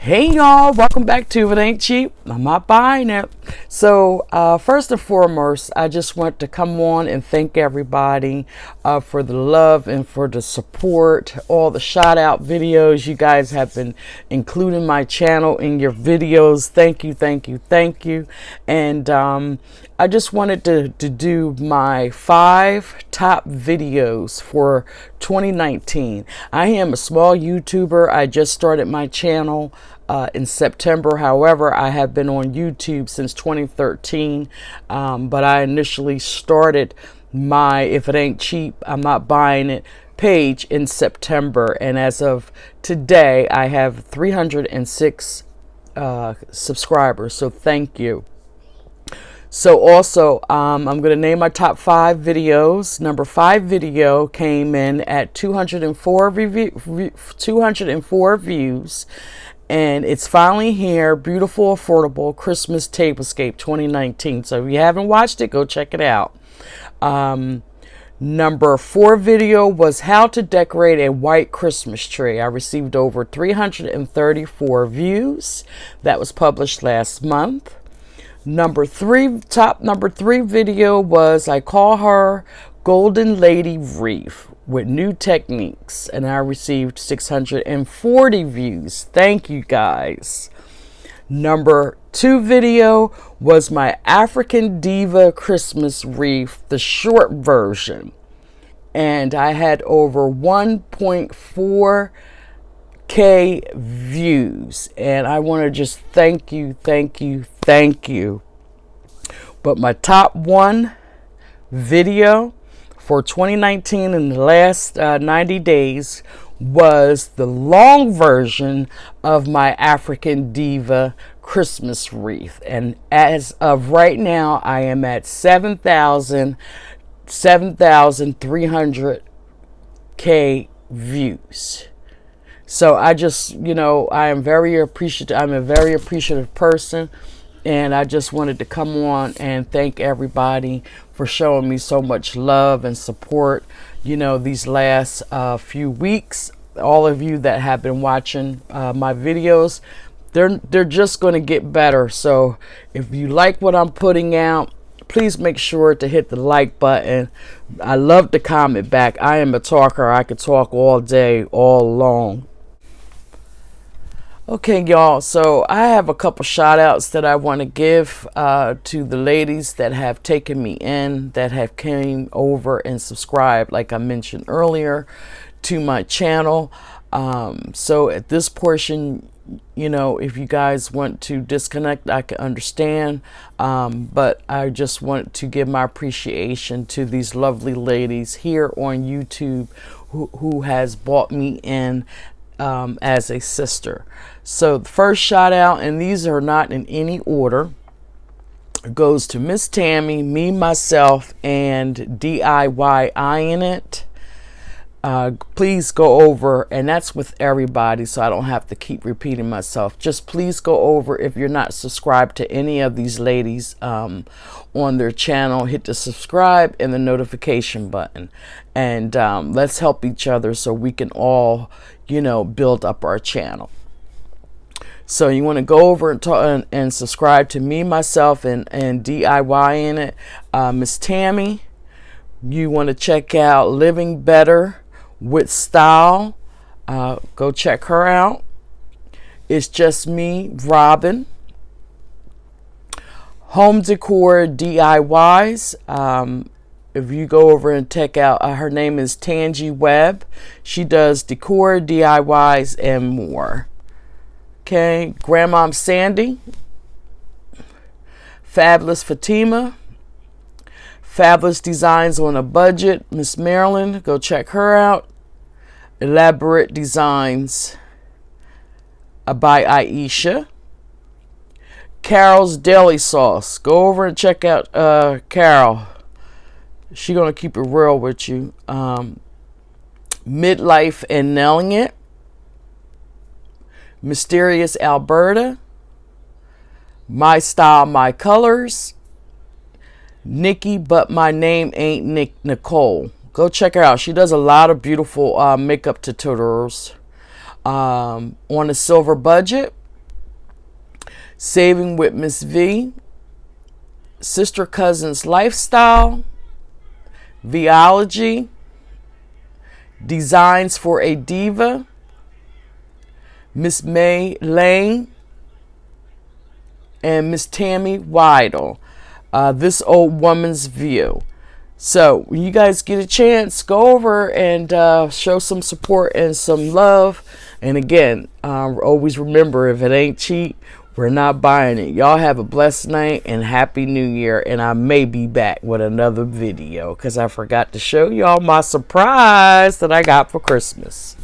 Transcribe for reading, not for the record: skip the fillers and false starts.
Hey y'all, welcome back to It Ain't Cheap. I'm not buying it. So first and foremost, I just want to come on and thank everybody for the love and for the support, all the shout out videos you guys have been including my channel in your videos. Thank you, thank you, thank you. And I just wanted to do my 5 top videos for 2019. I am a small YouTuber. I just started my channel in September. However, I have been on YouTube since 2013, but I initially started my If It Ain't Cheap, I'm Not Buying It page in September, and as of today I have 306 subscribers, so thank you. So also, I'm going to name my top 5 videos. Number 5 video came in at 204 views. And it's finally here. Beautiful, affordable Christmas tablescape 2019. So if you haven't watched it, go check it out. Number 4 video was how to decorate a white Christmas tree. I received over 334 views. That was published last month. Number 3 video was I call her Golden Lady Wreath with new techniques, and I received 640 views. Thank you guys. Number 2 video was my African Diva Christmas wreath, the short version, and I had over 1.4K views, and I want to just thank you. But my top 1 video for 2019 in the last 90 days was the long version of my African Diva Christmas wreath, and as of right now I am at 7,300K views. So I just, I am very appreciative. I'm a very appreciative person, and I just wanted to come on and thank everybody for showing me so much love and support, these last few weeks. All of you that have been watching my videos, they're just going to get better. So if you like what I'm putting out, please make sure to hit the like button. I love to comment back. I am a talker. I could talk all day, all long. Okay, y'all, so I have a couple shout outs that I want to give to the ladies that have taken me in, that have came over and subscribed, like I mentioned earlier, to my channel. So at this portion, if you guys want to disconnect, I can understand, but I just want to give my appreciation to these lovely ladies here on YouTube who has brought me in as a sister. So the first shout out, and these are not in any order, goes to Miss Tammy, me, myself, and DIY in it. Please go over, and that's with everybody, so I don't have to keep repeating myself. Just please go over, if you're not subscribed to any of these ladies on their channel, hit the subscribe and the notification button, and let's help each other so we can all build up our channel. So you want to go over and subscribe to me, myself, and DIY in it. Miss Tammy, you want to check out Living Better with Style. Go check her out. It's Just Me, Robin. Home Decor DIYs. If you go over and check out, her name is Tangi Webb. She does decor, DIYs, and more. Okay, Grandmom Sandy, Fabulous Fatima, Fabulous Designs on a Budget, Miss Marilyn, go check her out. Elaborate Designs by Aisha. Carol's Deli Sauce, go over and check out Carol. She's gonna keep it real with you. Midlife and Nailing It. Mysterious Alberta, My Style, My Colors, Nikki, But My Name Ain't Nicole. Go check her out. She does a lot of beautiful makeup tutorials. On a Silver Budget, Saving with Miss V, Sister Cousins Lifestyle, Viology, Designs for a Diva, Miss May Lane, and Miss Tammy Weidel. This Old Woman's View. So when you guys get a chance, go over and show some support and some love. And again, always remember, if it ain't cheap, we're not buying it. Y'all have a blessed night and Happy New Year. And I may be back with another video because I forgot to show y'all my surprise that I got for Christmas.